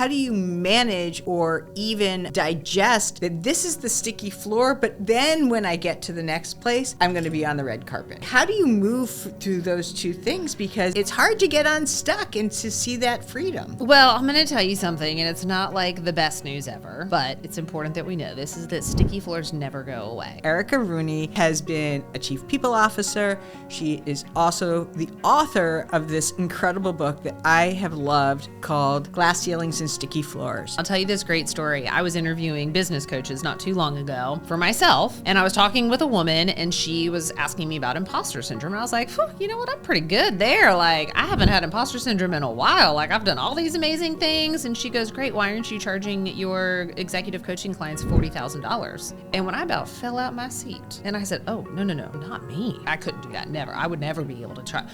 how do you manage or even digest that this is the sticky floor, but then when I get to the next place, I'm going to be on the red carpet? How do you move through those two things? Because it's hard to get unstuck and to see that freedom. Well, I'm going to tell you something, and it's not like the best news ever, but it's important that we know this is that sticky floors never go away. Erica Rooney has been a chief people officer. She is also the author of this incredible book that I have loved called Glass Ceilings and Sticky Floors. I'll tell you this great story. I was interviewing business coaches not too long ago for myself, and I was talking with a woman, and she was asking me about imposter syndrome. And I was like, you know what? I'm pretty good there. Like, I haven't had imposter syndrome in a while. Like, I've done all these amazing things. And she goes, great. Why aren't you charging your executive coaching clients $40,000? And when I about fell out my seat, and I said, oh, no, not me. I couldn't do that. Never. I would never be able to try.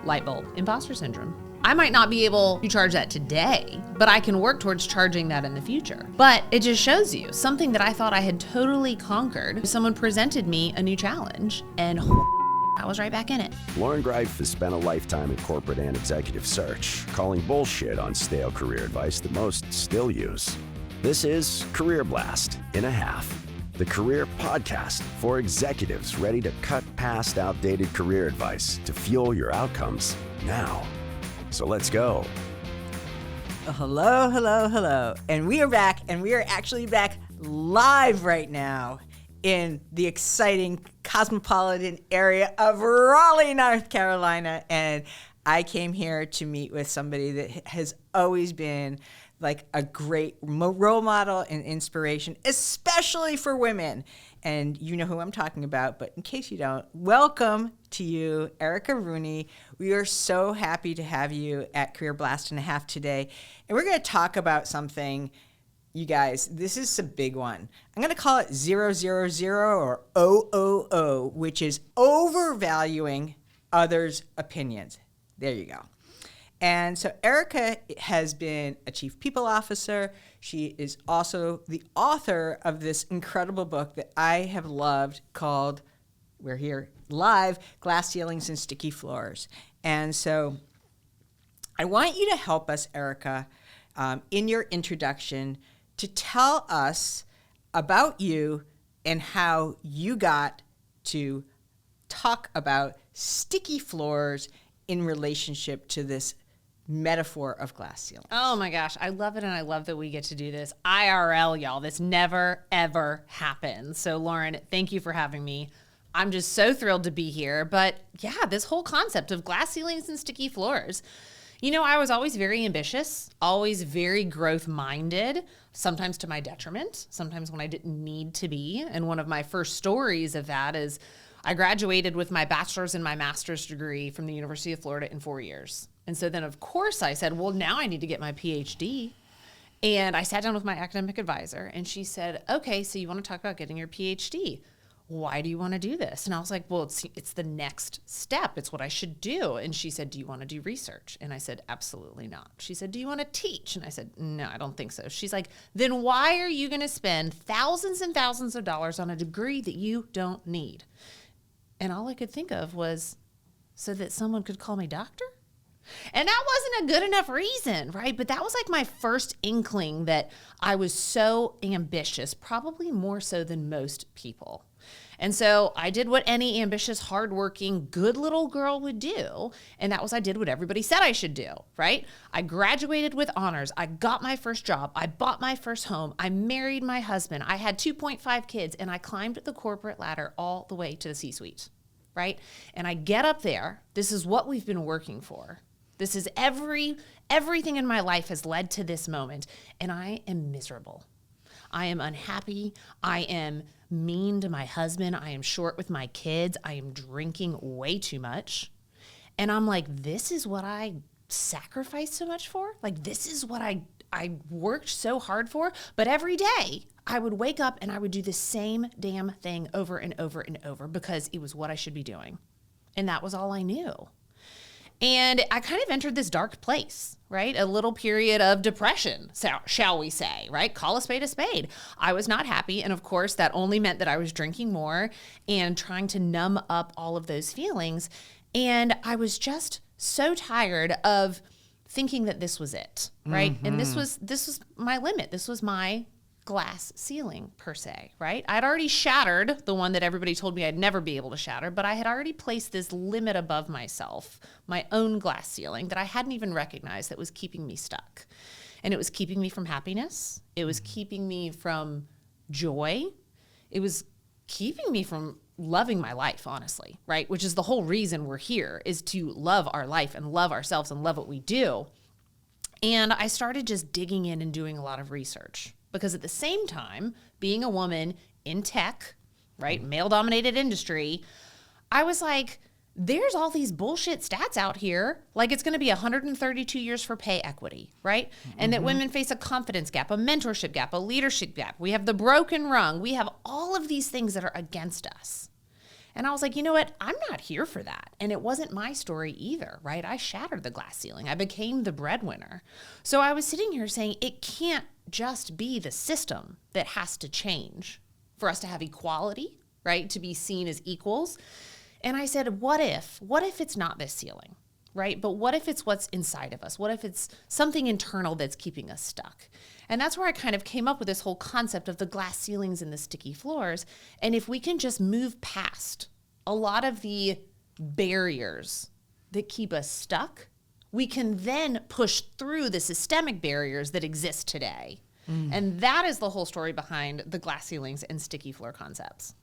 Light bulb. Imposter syndrome. I might not be able to charge that today, but I can work towards charging that in the future. But it just shows you something that I thought I had totally conquered. Someone presented me a new challenge, and I was right back in it. Lauren Greif has spent a lifetime in corporate and executive search, calling bullshit on stale career advice that most still use. This is Career Blast in a Half, the career podcast for executives ready to cut past outdated career advice to fuel your outcomes now. So let's go. Hello. And we are back, and we are actually back live right now in the exciting cosmopolitan area of Raleigh, North Carolina. And I came here to meet with somebody that has always been like a great role model and inspiration, especially for women. And you know who I'm talking about, but in case you don't, welcome to you, Erica Rooney. We are so happy to have you at Career Blast and a Half today. And we're going to talk about something, you guys, this is a big one. I'm going to call it 000 or OOO, which is overvaluing others' opinions. There you go. And so Erica has been a chief people officer. She is also the author of this incredible book that I have loved called, we're here live, Glass Ceilings and Sticky Floors. And so I want you to help us, Erica, in your introduction to tell us about you and how you got to talk about sticky floors in relationship to this metaphor of glass ceilings. Oh my gosh, I love it, and I love that we get to do this IRL, y'all. This never, ever happens. So Lauren, thank you for having me. I'm just so thrilled to be here. But yeah, this whole concept of glass ceilings and sticky floors. You know, I was always very ambitious, always very growth-minded, sometimes to my detriment, sometimes when I didn't need to be. And one of my first stories of that is I graduated with my bachelor's and my master's degree from the University of Florida in 4 years. And so then, of course, I said, well, now I need to get my PhD. And I sat down with my academic advisor, and she said, okay, so you want to talk about getting your PhD. Why do you want to do this? And I was like, well, it's the next step. It's what I should do. And she said, do you want to do research? And I said, absolutely not. She said, do you want to teach? And I said, no, I don't think so. She's like, then why are you going to spend thousands and thousands of dollars on a degree that you don't need? And all I could think of was so that someone could call me doctor. And that wasn't a good enough reason, right? But that was like my first inkling that I was so ambitious, probably more so than most people. And so I did what any ambitious, hardworking, good little girl would do. And that was I did what everybody said I should do, right? I graduated with honors. I got my first job. I bought my first home. I married my husband. I had 2.5 kids, and I climbed the corporate ladder all the way to the C-suite, right? And I get up there. This is what we've been working for. This is everything in my life has led to this moment, and I am miserable. I am unhappy. I am mean to my husband. I am short with my kids. I am drinking way too much. And I'm like, this is what I sacrificed so much for? Like, this is what I worked so hard for? But every day I would wake up and I would do the same damn thing over and over and over because it was what I should be doing. And that was all I knew. And I kind of entered this dark place, right? A little period of depression, shall we say, right? Call a spade a spade. I was not happy. And of course, that only meant that I was drinking more and trying to numb up all of those feelings. And I was just so tired of thinking that this was it, right? And this was my limit. This was my glass ceiling per se, right? I'd already shattered the one that everybody told me I'd never be able to shatter, but I had already placed this limit above myself, my own glass ceiling that I hadn't even recognized that was keeping me stuck. And it was keeping me from happiness. It was keeping me from joy. It was keeping me from loving my life, honestly, right? Which is the whole reason we're here, is to love our life and love ourselves and love what we do. And I started just digging in and doing a lot of research. Because at the same time, being a woman in tech, right, male-dominated industry, I was like, there's all these bullshit stats out here, like it's going to be 132 years for pay equity, right? And that women face a confidence gap, a mentorship gap, a leadership gap. We have the broken rung. We have all of these things that are against us. And I was like, you know what? I'm not here for that. And it wasn't my story either, right? I shattered the glass ceiling. I became the breadwinner. So I was sitting here saying, it can't just be the system that has to change for us to have equality, right? To be seen as equals. And I said, what if it's not this ceiling, right? But what if it's what's inside of us? What if it's something internal that's keeping us stuck? And that's where I kind of came up with this whole concept of the glass ceilings and the sticky floors. And if we can just move past a lot of the barriers that keep us stuck, we can then push through the systemic barriers that exist today. And that is the whole story behind the glass ceilings and sticky floor concepts.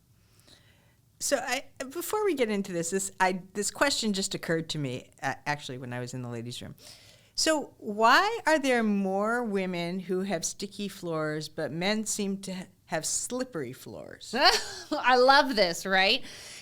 So before we get into this question just occurred to me, actually, when I was in the ladies' room. So why are there more women who have sticky floors, but men seem to have slippery floors? I love this, right?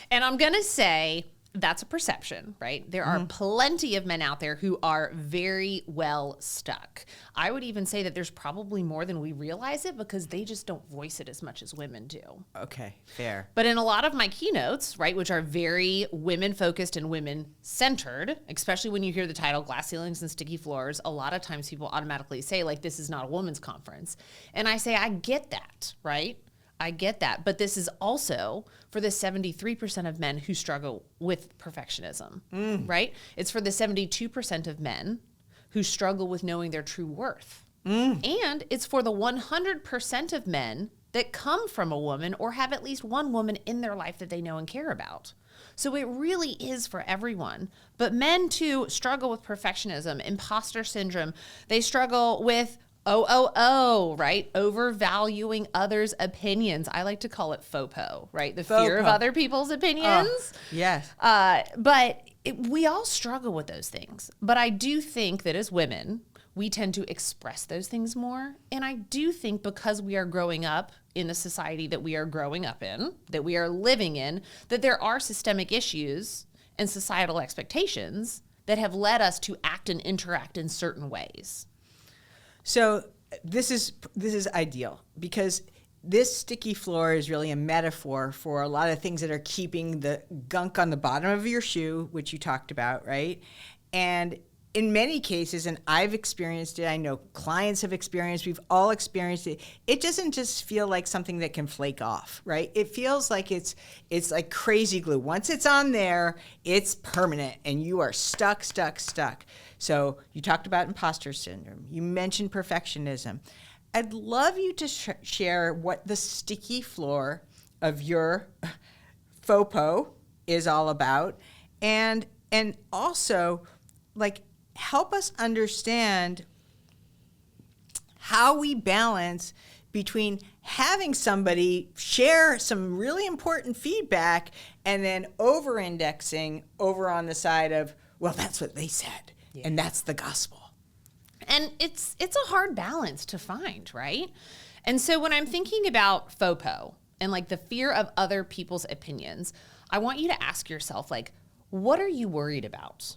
And I'm going to say that's a perception, right? There are plenty of men out there who are very well stuck. I would even say that there's probably more than we realize it because they just don't voice it as much as women do. Okay, fair. But in a lot of my keynotes, right, which are very women-focused and women-centered, especially when you hear the title Glass Ceilings and Sticky Floors, a lot of times people automatically say, like, this is not a women's conference. And I say, I get that, right? I get that. But this is also for the 73% of men who struggle with perfectionism, right? It's for the 72% of men who struggle with knowing their true worth. And it's for the 100% of men that come from a woman or have at least one woman in their life that they know and care about. So it really is for everyone. But men, too, struggle with perfectionism, imposter syndrome. They struggle with right? Overvaluing others' opinions. I like to call it FOPO, right? The fear of other people's opinions. Yes. But we all struggle with those things. But I do think that as women, we tend to express those things more. And I do think because we are growing up in the society that we are growing up in, that we are living in, that there are systemic issues and societal expectations that have led us to act and interact in certain ways. So this is ideal because this sticky floor is really a metaphor for a lot of things that are keeping the gunk on the bottom of your shoe, which you talked about, right? And in many cases, and I've experienced it, I know clients have experienced, we've all experienced it, it doesn't just feel like something that can flake off, right? It feels like it's like crazy glue. Once it's on there, it's permanent and you are stuck. So you talked about imposter syndrome. You mentioned perfectionism. I'd love you to share what the sticky floor of your FOPO is all about, and also, like, help us understand how we balance between having somebody share some really important feedback and then over-indexing over on the side of, well, that's what they said, and that's the gospel. And it's a hard balance to find, right? And so when I'm thinking about FOPO and like the fear of other people's opinions, I want you to ask yourself, like, what are you worried about?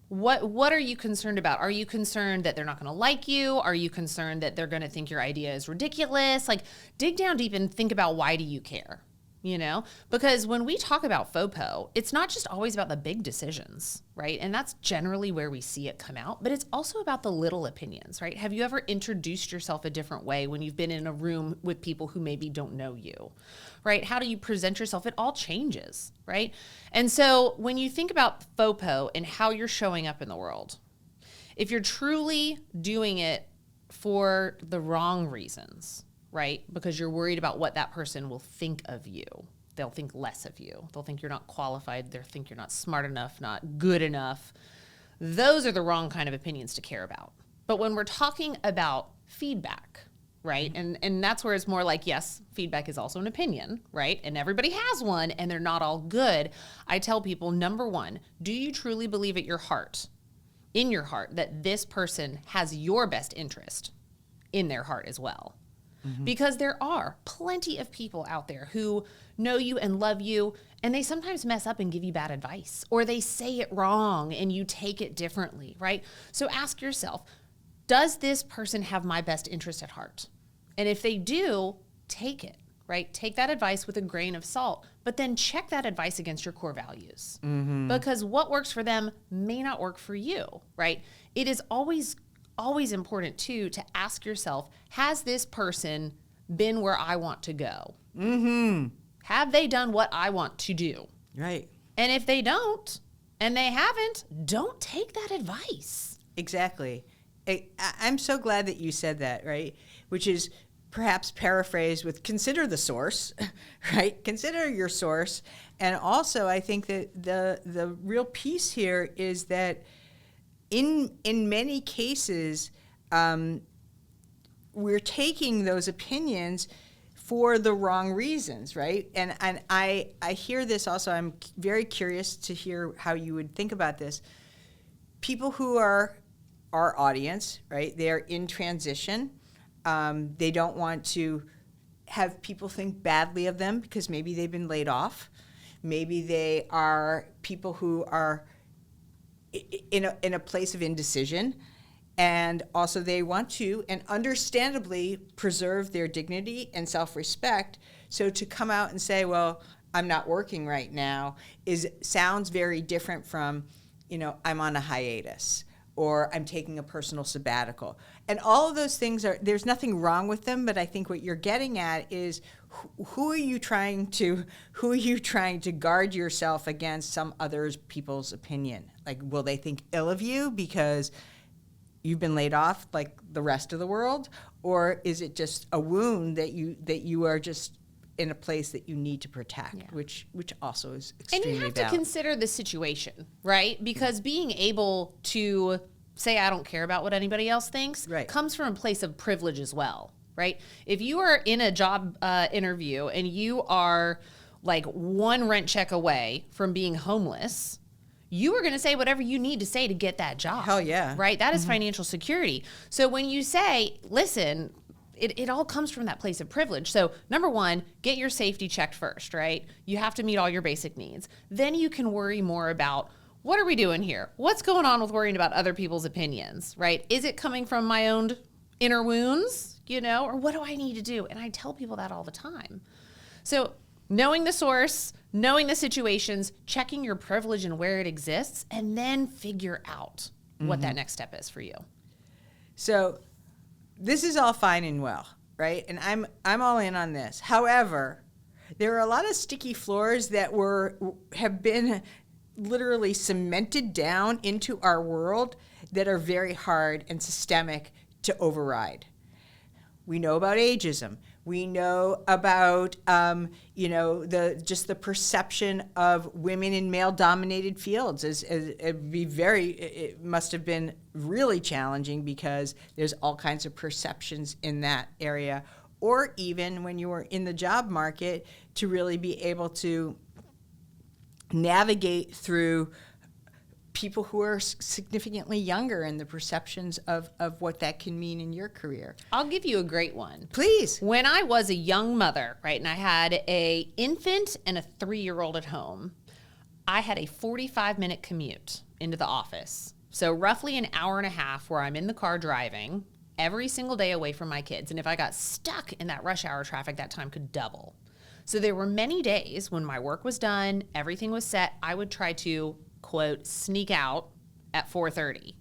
What are you concerned about? Are you concerned that they're not going to like you? Are you concerned that they're going to think your idea is ridiculous? Like, dig down deep and think about, why do you care? You know, because when we talk about FOPO, it's not just always about the big decisions, right? And that's generally where we see it come out, but it's also about the little opinions, right? Have you ever introduced yourself a different way when you've been in a room with people who maybe don't know you, right? How do you present yourself? It all changes, right? And so when you think about FOPO and how you're showing up in the world, If you're truly doing it for the wrong reasons, right? Because you're worried about what that person will think of you. They'll think less of you. They'll think you're not qualified. They'll think you're not smart enough, not good enough. Those are the wrong kind of opinions to care about. But when we're talking about feedback, right? And that's where it's more like, yes, feedback is also an opinion, right? And everybody has one and they're not all good. I tell people, number one, do you truly believe at your heart, in your heart, that this person has your best interest in their heart as well? Because there are plenty of people out there who know you and love you, and they sometimes mess up and give you bad advice, or they say it wrong and you take it differently, right? So ask yourself, does this person have my best interest at heart? And if they do, take it, right? Take that advice with a grain of salt, but then check that advice against your core values. Because what works for them may not work for you, right? It is always important too to ask yourself, has this person been where I want to go? Have they done what I want to do? Right. And if they don't, and they haven't, don't take that advice. Exactly. I'm so glad that you said that, right? Which is perhaps paraphrased with consider the source, right? Consider your source. And also, I think that the real piece here is that in many cases, we're taking those opinions for the wrong reasons, right? And I hear this also. I'm very curious to hear how you would think about this. People who are our audience, right? They're in transition. They don't want to have people think badly of them because maybe they've been laid off. Maybe they are people who are in a place of indecision, and also they want to, and understandably, preserve their dignity and self-respect. So to come out and say, well, I'm not working right now, sounds very different from, I'm on a hiatus, or I'm taking a personal sabbatical. And all of those things there's nothing wrong with them, but I think what you're getting at is who are you trying to guard yourself against some other people's opinion? Like, will they think ill of you because you've been laid off like the rest of the world? Or is it just a wound that you are just in a place that you need to protect, which also is extremely And you have valid. to consider the situation, right? Because being able to say, I don't care about what anybody else thinks, comes from a place of privilege as well, right? If you are in a job interview and you are like one rent check away from being homeless, you are going to say whatever you need to say to get that job. Hell yeah. Right? That is financial security. So when you say, listen, it all comes from that place of privilege. So number one, get your safety checked first, right? You have to meet all your basic needs. Then you can worry more about, what are we doing here? What's going on with worrying about other people's opinions, right? Is it coming from my own inner wounds, or what do I need to do? And I tell people that all the time. So knowing the source, knowing the situations, checking your privilege and where it exists, and then figure out what that next step is for you. So this is all fine and well, right? And I'm all in on this. However, there are a lot of sticky floors that have been literally cemented down into our world that are very hard and systemic to override. We know about ageism. We know about the perception of women in male-dominated fields it must have been really challenging because there's all kinds of perceptions in that area. Or even when you were in the job market, to really be able to navigate through people who are significantly younger and the perceptions of what that can mean in your career. I'll give you a great one. Please. When I was a young mother, right, and I had a infant and a 3-year-old at home, I had a 45-minute commute into the office. So roughly an hour and a half where I'm in the car driving every single day away from my kids. And if I got stuck in that rush hour traffic, that time could double. So there were many days when my work was done, everything was set, I would try to, quote, sneak out at 4:30.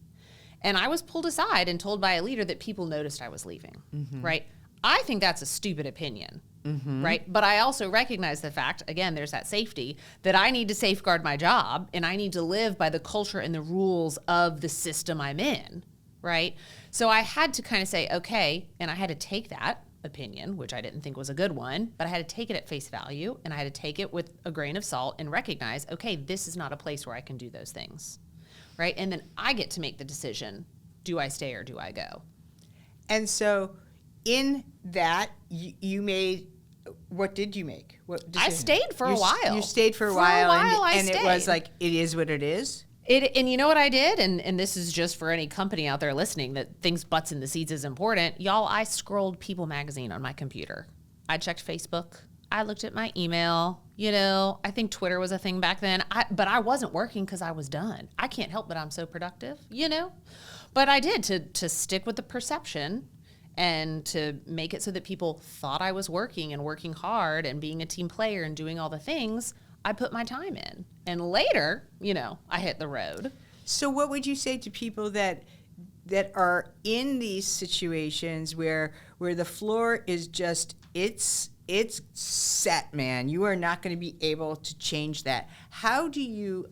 And I was pulled aside and told by a leader that people noticed I was leaving, right? I think that's a stupid opinion. Right. But I also recognize the fact, again, there's that safety that I need to safeguard my job and I need to live by the culture and the rules of the system I'm in. Right. So I had to kind of say, okay, and I had to take that opinion, which I didn't think was a good one, but I had to take it at face value and I had to take it with a grain of salt and recognize, okay, this is not a place where I can do those things. Right. And then I get to make the decision. Do I stay or do I go? And so in that, you made, what did you make? What I stayed for a while. You stayed for a while, and I it was like, it is what it is? And you know what I did? And this is just for any company out there listening that thinks butts in the seats is important. Y'all, I scrolled People magazine on my computer. I checked Facebook. I looked at my email. You know, I think Twitter was a thing back then. But I wasn't working because I was done. I can't help but I'm so productive, you know? But I did to stick with the perception and to make it so that people thought I was working and working hard and being a team player and doing all the things. I put my time in. And later, you know, I hit the road. So what would you say to people that are in these situations where the floor is just, it's set, man. You are not going to be able to change that. How do you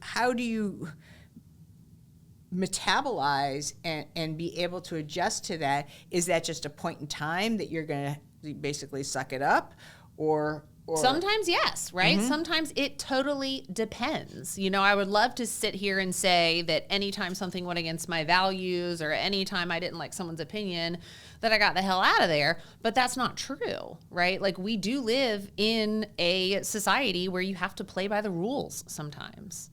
metabolize and be able to adjust to that? Is that just a point in time that you're going to basically suck it up, or sometimes yes, right? Sometimes it totally depends. You know, I would love to sit here and say that anytime something went against my values or anytime I didn't like someone's opinion that I got the hell out of there, but that's not true, right? Like, we do live in a society where you have to play by the rules sometimes.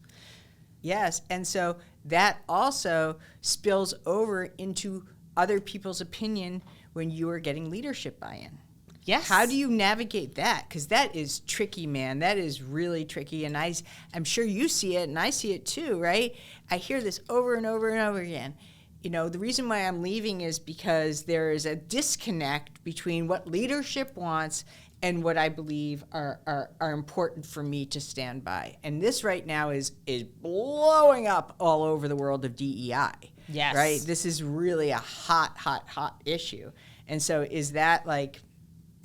Yes, and so that also spills over into other people's opinion when you are getting leadership buy-in. Yes. How do you navigate that? Because that is tricky, man. That is really tricky, and I'm sure you see it, and I see it too, right? I hear this over and over and over again. You know, the reason why I'm leaving is because there is a disconnect between what leadership wants and what I believe are important for me to stand by. And this right now is blowing up all over the world of DEI. Yes. Right? This is really a hot issue. And so is that like,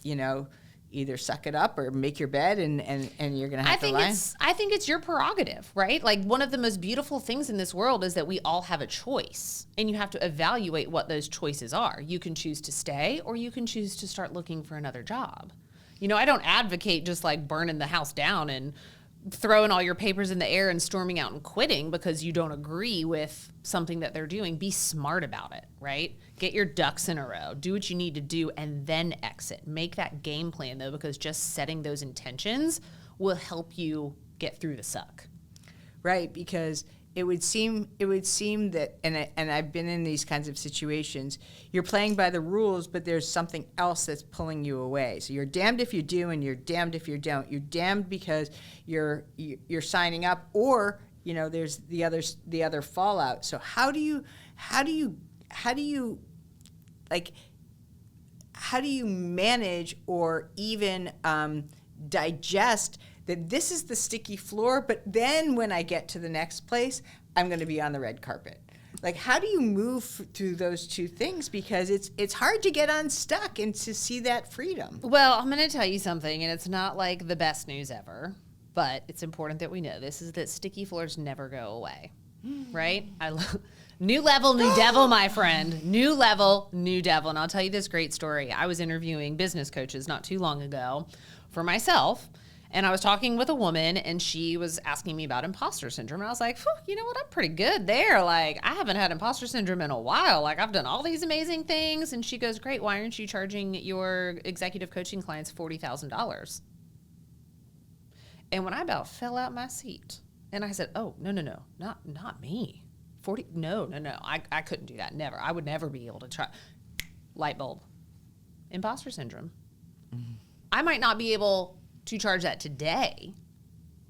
you know, either suck it up or make your bed and you're going to have to lie? I think it's your prerogative, right? Like, one of the most beautiful things in this world is that we all have a choice, and you have to evaluate what those choices are. You can choose to stay, or you can choose to start looking for another job. You know, I don't advocate just like burning the house down and throwing all your papers in the air and storming out and quitting because you don't agree with something that they're doing. Be smart about it, right? Get your ducks in a row. Do what you need to do and then exit. Make that game plan, though, because just setting those intentions will help you get through the suck. Right, because it would seem that, and I've been in these kinds of situations, you're playing by the rules, but there's something else that's pulling you away. So you're damned if you do, and you're damned if you don't. You're damned because you're signing up, or, you know, there's the other fallout. So how do you manage or even digest that this is the sticky floor, but then when I get to the next place, I'm going to be on the red carpet? Like, how do you move through those two things? Because it's hard to get unstuck and to see that freedom. Well, I'm going to tell you something, and it's not like the best news ever, but it's important that we know this, is that sticky floors never go away, right? New level, new devil, my friend. New level, new devil. And I'll tell you this great story. I was interviewing business coaches not too long ago for myself, and I was talking with a woman, and she was asking me about imposter syndrome. And I was like, you know what? I'm pretty good there. Like, I haven't had imposter syndrome in a while. Like, I've done all these amazing things. And she goes, great. Why aren't you charging your executive coaching clients $40,000? And when I about fell out my seat, and I said, oh, no, not me. 40? No. I couldn't do that. Never. I would never be able to try. Light bulb. Imposter syndrome. Mm-hmm. I might not be able to charge that today,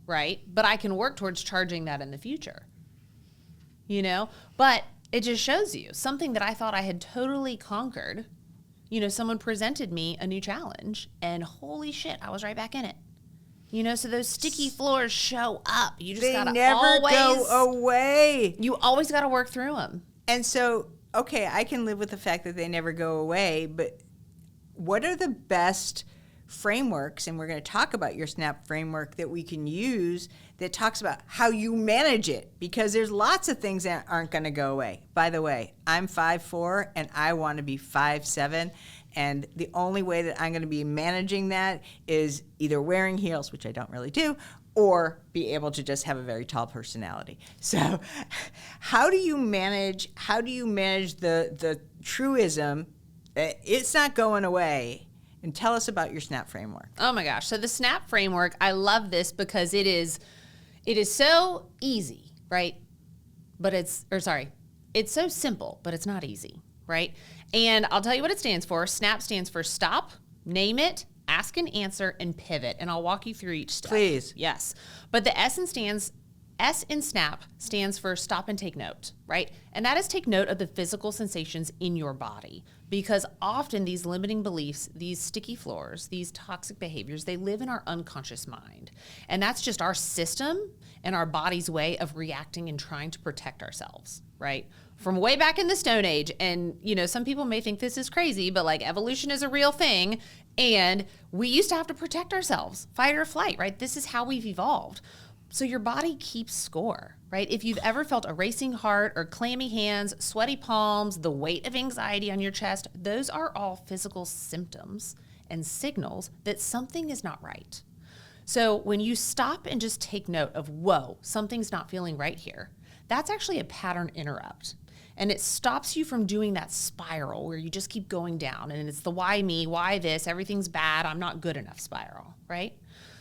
right? But I can work towards charging that in the future, you know? But it just shows you something that I thought I had totally conquered. You know, someone presented me a new challenge, and holy shit, I was right back in it. You know, so those sticky floors show up. You just gotta always go away. You always gotta work through them. And so, okay, I can live with the fact that they never go away, but what are the best frameworks, and we're going to talk about your SNAP framework that we can use that talks about how you manage it, because there's lots of things that aren't going to go away. By the way, I'm 5'4" and I want to be 5'7", and the only way that I'm going to be managing that is either wearing heels, which I don't really do, or be able to just have a very tall personality. So how do you manage the truism that it's not going away? And tell us about your SNAP framework. Oh my gosh. So the SNAP framework, I love this because it is so easy, right? It's so simple, but it's not easy, right? And I'll tell you what it stands for. SNAP stands for stop, name it, ask and answer, and pivot. And I'll walk you through each step. Please. Yes. But the S in SNAP stands for stop and take note, right? And that is take note of the physical sensations in your body, because often these limiting beliefs, these sticky floors, these toxic behaviors, they live in our unconscious mind. And that's just our system and our body's way of reacting and trying to protect ourselves, right? From way back in the Stone Age. And, some people may think this is crazy, but like evolution is a real thing. And we used to have to protect ourselves, fight or flight, right? This is how we've evolved. So your body keeps score, right? If you've ever felt a racing heart or clammy hands, sweaty palms, the weight of anxiety on your chest, those are all physical symptoms and signals that something is not right. So when you stop and just take note of, whoa, something's not feeling right here, that's actually a pattern interrupt. And it stops you from doing that spiral where you just keep going down. And it's the why me, why this, everything's bad, I'm not good enough spiral, right?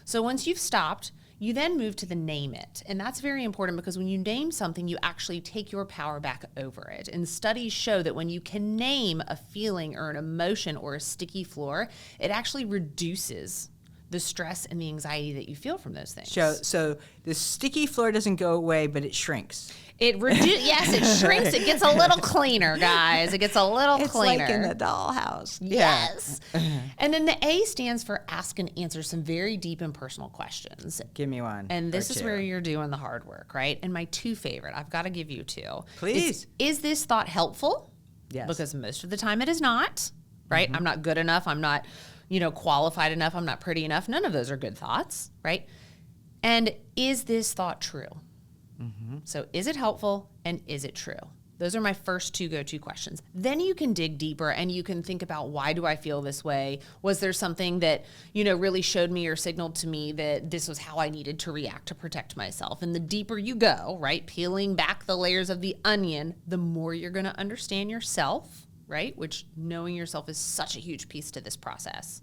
So once you've stopped, you then move to the name it. And that's very important because when you name something, you actually take your power back over it. And studies show that when you can name a feeling or an emotion or a sticky floor, it actually reduces the stress and the anxiety that you feel from those things. So the sticky floor doesn't go away, but it shrinks. Yes, it shrinks. It gets a little cleaner, guys. It gets a little cleaner. It's like in the dollhouse. Yes. And then the A stands for ask and answer some very deep and personal questions. Give me one. And this is where you're doing the hard work, right? And my two favorite, I've got to give you two. Please. Is this thought helpful? Yes. Because most of the time it is not, right? Mm-hmm. I'm not good enough. I'm not, qualified enough. I'm not pretty enough. None of those are good thoughts, right? And is this thought true? Mm-hmm. So is it helpful and is it true? Those are my first two go-to questions. Then you can dig deeper and you can think about, why do I feel this way? Was there something that, really showed me or signaled to me that this was how I needed to react to protect myself? And the deeper you go, right, peeling back the layers of the onion, the more you're going to understand yourself, right? Which knowing yourself is such a huge piece to this process.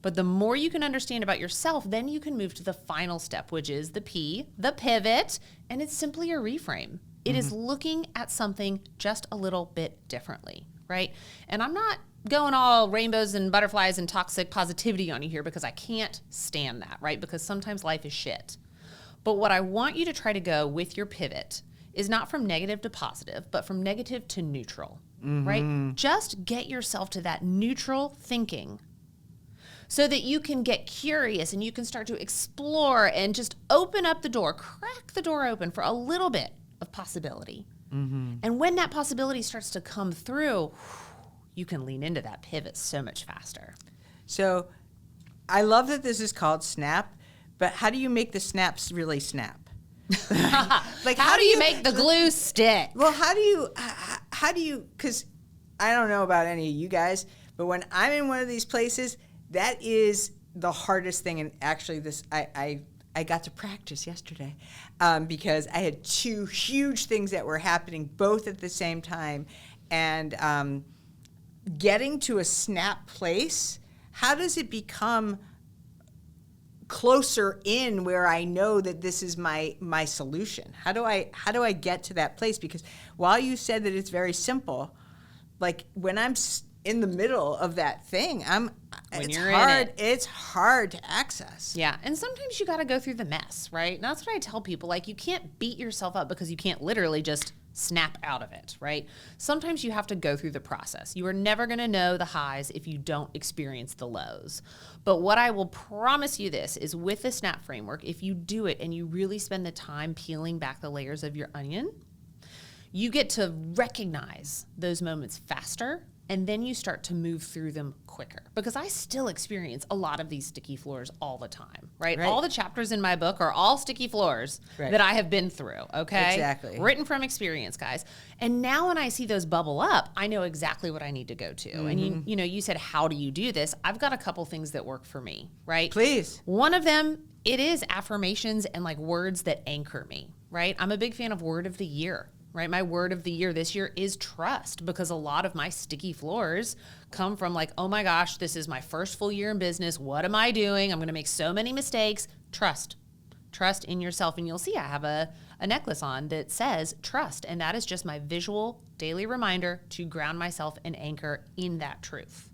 But the more you can understand about yourself, then you can move to the final step, which is the P, the pivot, and it's simply a reframe. It is looking at something just a little bit differently, right? And I'm not going all rainbows and butterflies and toxic positivity on you here because I can't stand that, right? Because sometimes life is shit. But what I want you to try to go with your pivot is not from negative to positive, but from negative to neutral, right? Just get yourself to that neutral thinking so that you can get curious and you can start to explore and just open up the door, crack the door open for a little bit of possibility. Mm-hmm. And when that possibility starts to come through, you can lean into that pivot so much faster. So I love that this is called SNAP, but how do you make the snaps really snap? Like how do you make the glue stick? Well, how do you, because I don't know about any of you guys, but when I'm in one of these places, that is the hardest thing. And actually I got to practice yesterday because I had two huge things that were happening both at the same time. And getting to a snap place, how does it become closer in where I know that this is my solution? How do I get to that place? Because while you said that it's very simple, like when I'm in the middle of that thing, it's hard to access. Yeah, and sometimes you got to go through the mess, right? And that's what I tell people. Like, you can't beat yourself up because you can't literally just snap out of it, right? Sometimes you have to go through the process. You are never going to know the highs if you don't experience the lows. But what I will promise you this is, with the SNAP framework, if you do it and you really spend the time peeling back the layers of your onion, you get to recognize those moments faster and then you start to move through them quicker. Because I still experience a lot of these sticky floors all the time, right? All the chapters in my book are all sticky floors that I have been through, okay? Exactly. Written from experience, guys. And now when I see those bubble up, I know exactly what I need to go to. And you know, you said, how do you do this? I've got a couple things that work for me, right? Please. One of them, it is affirmations and like words that anchor me, right? I'm a big fan of word of the year. Right? My word of the year this year is trust, because a lot of my sticky floors come from like, oh my gosh, this is my first full year in business. What am I doing? I'm going to make so many mistakes. Trust in yourself. And you'll see I have a necklace on that says trust. And that is just my visual daily reminder to ground myself and anchor in that truth.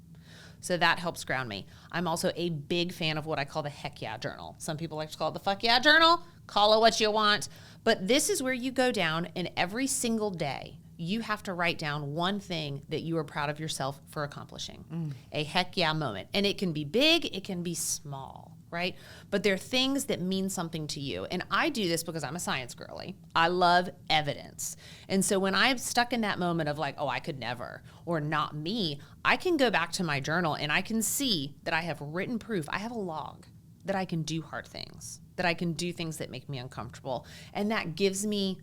So that helps ground me. I'm also a big fan of what I call the heck yeah journal. Some people like to call it the fuck yeah journal. Call it what you want. But this is where you go down, and every single day you have to write down one thing that you are proud of yourself for accomplishing. A heck yeah moment. And it can be big, it can be small, right? But they're things that mean something to you. And I do this because I'm a science girly. I love evidence. And so when I'm stuck in that moment of like, oh, I could never, or not me, I can go back to my journal and I can see that I have written proof. I have a log that I can do hard things, that I can do things that make me uncomfortable. And that gives me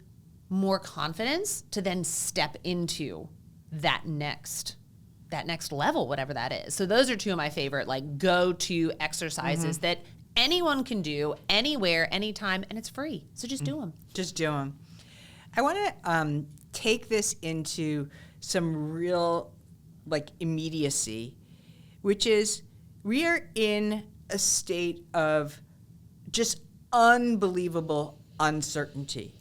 more confidence to then step into that next level, whatever that is. So those are two of my favorite like go-to exercises that anyone can do anywhere, anytime, and it's free. So just do them. Just do them. I want to take this into some real like immediacy, which is we are in a state of just unbelievable uncertainty.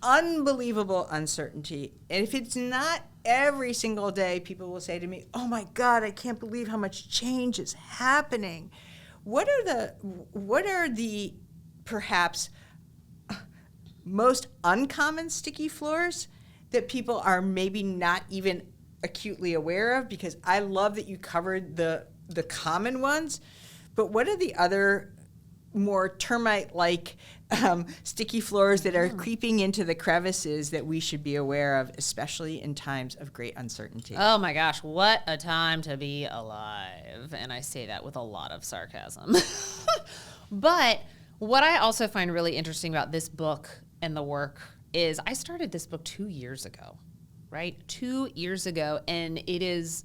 Unbelievable uncertainty. And if it's not every single day, people will say to me, oh my God, I can't believe how much change is happening. What are the perhaps most uncommon sticky floors that people are maybe not even acutely aware of? Because I love that you covered the common ones, but what are the other more termite-like sticky floors that are creeping into the crevices that we should be aware of, especially in times of great uncertainty? Oh my gosh, what a time to be alive. And I say that with a lot of sarcasm. But what I also find really interesting about this book and the work is I started this book 2 years ago, right? 2 years ago, and it is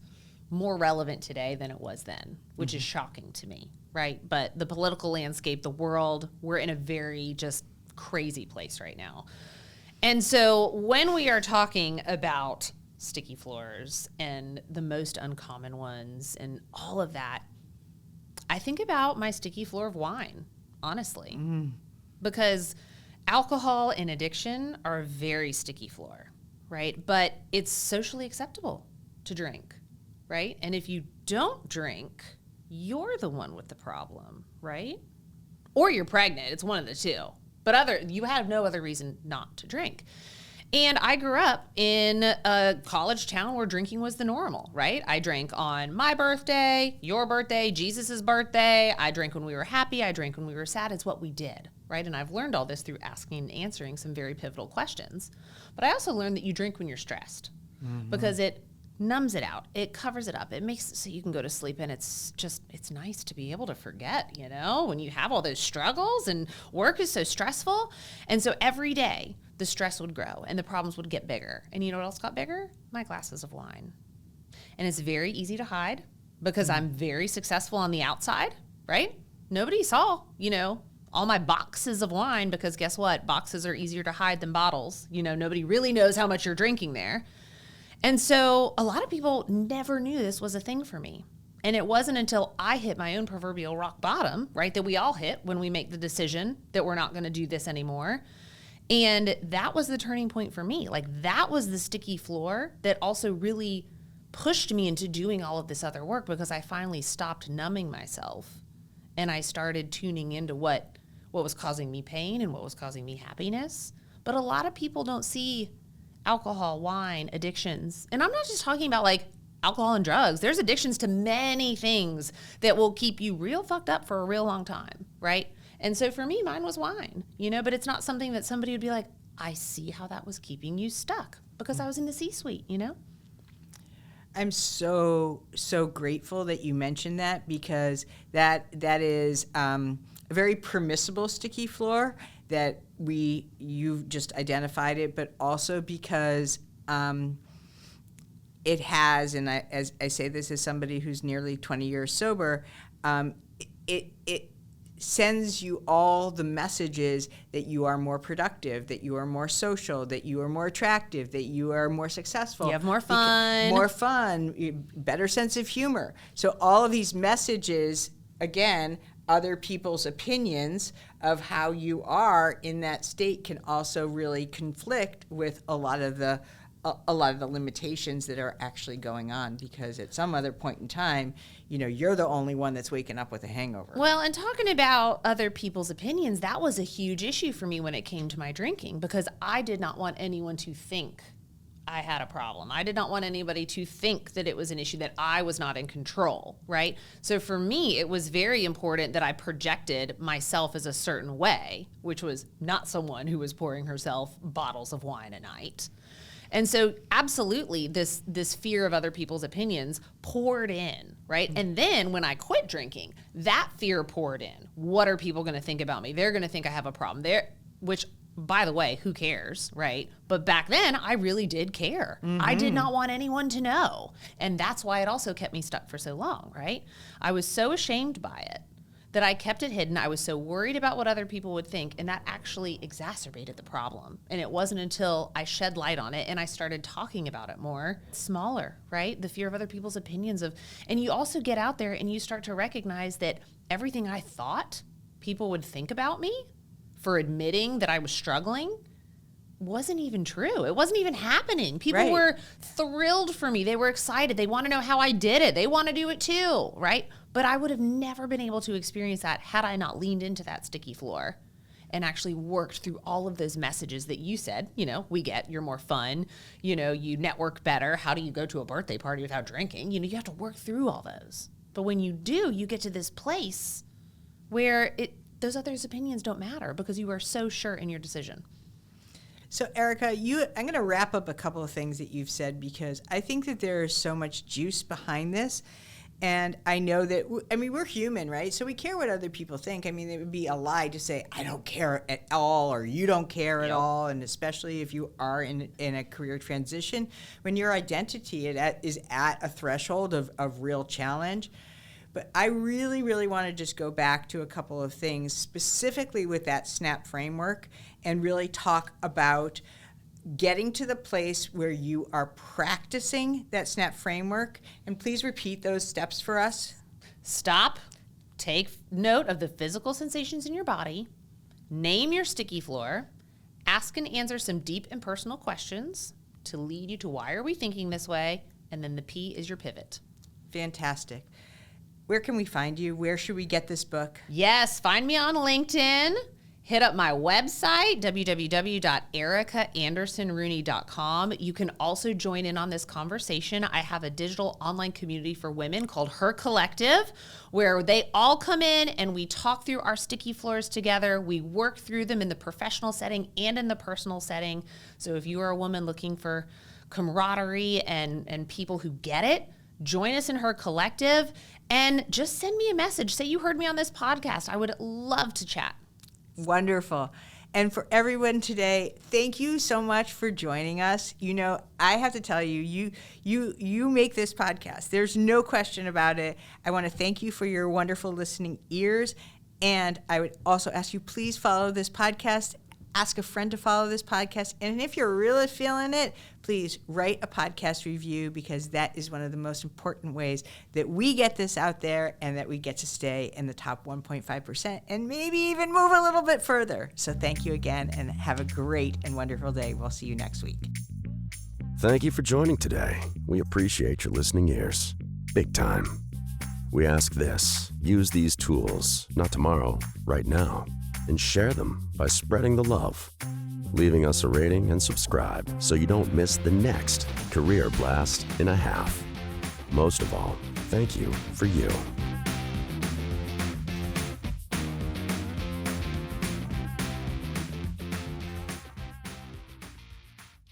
more relevant today than it was then, which is shocking to me, right? But the political landscape, the world, we're in a very just crazy place right now. And so when we are talking about sticky floors and the most uncommon ones and all of that, I think about my sticky floor of wine, honestly, because alcohol and addiction are a very sticky floor, right? But it's socially acceptable to drink, right? And if you don't drink, you're the one with the problem, right? Or you're pregnant. It's one of the two. But you have no other reason not to drink. And I grew up in a college town where drinking was the normal, right? I drank on my birthday, your birthday, Jesus's birthday. I drank when we were happy. I drank when we were sad. It's what we did, right? And I've learned all this through asking and answering some very pivotal questions. But I also learned that you drink when you're stressed because it numbs it out. It covers it up. It makes it so you can go to sleep, and it's nice to be able to forget, you know, when you have all those struggles and work is so stressful. And so every day the stress would grow and the problems would get bigger. And you know what else got bigger? My glasses of wine. And it's very easy to hide because I'm very successful on the outside, right? Nobody saw, you know, all my boxes of wine, because guess what? Boxes are easier to hide than bottles. You know, nobody really knows how much you're drinking there. And so a lot of people never knew this was a thing for me. And it wasn't until I hit my own proverbial rock bottom, right, that we all hit when we make the decision that we're not going to do this anymore. And that was the turning point for me. Like, that was the sticky floor that also really pushed me into doing all of this other work, because I finally stopped numbing myself and I started tuning into what was causing me pain and what was causing me happiness. But a lot of people don't see alcohol, wine, addictions. And I'm not just talking about like alcohol and drugs. There's addictions to many things that will keep you real fucked up for a real long time, right? And so for me, mine was wine, you know, but it's not something that somebody would be like, I see how that was keeping you stuck, because I was in the C-suite, you know? I'm so grateful that you mentioned that, because that is a very permissible sticky floor that you've just identified it, but also because it has, and as I say this as somebody who's nearly 20 years sober, it sends you all the messages that you are more productive, that you are more social, that you are more attractive, that you are more successful. You have more fun. More fun, better sense of humor. So all of these messages, again, other people's opinions of how you are in that state can also really conflict with a lot of the limitations that are actually going on, because at some other point in time, you're the only one that's waking up with a hangover. Well, and talking about other people's opinions, that was a huge issue for me when it came to my drinking, because I did not want anyone to think I had a problem. I did not want anybody to think that it was an issue, that I was not in control, right? So for me, it was very important that I projected myself as a certain way, which was not someone who was pouring herself bottles of wine a night. And so absolutely this fear of other people's opinions poured in, right? Mm-hmm. And then when I quit drinking, that fear poured in. What are people going to think about me? They're going to think I have a problem there, which, by the way, who cares, right? But back then I really did care. Mm-hmm. I did not want anyone to know. And that's why it also kept me stuck for so long, right? I was so ashamed by it that I kept it hidden. I was so worried about what other people would think, and that actually exacerbated the problem. And it wasn't until I shed light on it and I started talking about it more, smaller, right? The fear of other people's opinions and you also get out there and you start to recognize that everything I thought people would think about me for admitting that I was struggling wasn't even true. It wasn't even happening. People were thrilled for me. They were excited. They want to know how I did it. They want to do it too, right? But I would have never been able to experience that had I not leaned into that sticky floor and actually worked through all of those messages that you said, we get, you're more fun, you network better. How do you go to a birthday party without drinking? You have to work through all those. But when you do, you get to this place where those others' opinions don't matter because you are so sure in your decision. So Erica, I'm going to wrap up a couple of things that you've said, because I think that there is so much juice behind this. And I know that, we're human, right? So we care what other people think. It would be a lie to say, I don't care at all, or you don't care at all. And especially if you are in a career transition, when your identity is at a threshold of real challenge. But I really, really want to just go back to a couple of things, specifically with that SNAP framework, and really talk about getting to the place where you are practicing that SNAP framework. And please repeat those steps for us. Stop. Take note of the physical sensations in your body. Name your sticky floor. Ask and answer some deep and personal questions to lead you to why are we thinking this way? And then the P is your pivot. Fantastic. Where can we find you? Where should we get this book? Yes, find me on LinkedIn. Hit up my website, www.ericaandersonrooney.com. You can also join in on this conversation. I have a digital online community for women called Her Collective, where they all come in and we talk through our sticky floors together. We work through them in the professional setting and in the personal setting. So if you are a woman looking for camaraderie and people who get it, join us in Her Collective and just send me a message. Say you heard me on this podcast. I would love to chat. Wonderful. And for everyone today, thank you so much for joining us. I have to tell you, you make this podcast. There's no question about it. I want to thank you for your wonderful listening ears. And I would also ask you, please follow this podcast. Ask a friend to follow this podcast. And if you're really feeling it, please write a podcast review, because that is one of the most important ways that we get this out there and that we get to stay in the top 1.5% and maybe even move a little bit further. So thank you again, and have a great and wonderful day. We'll see you next week. Thank you for joining today. We appreciate your listening ears. Big time. We ask this: use these tools, not tomorrow, right now, and share them by spreading the love, leaving us a rating and subscribe so you don't miss the next Career Blast in a Half. Most of all, thank you for you.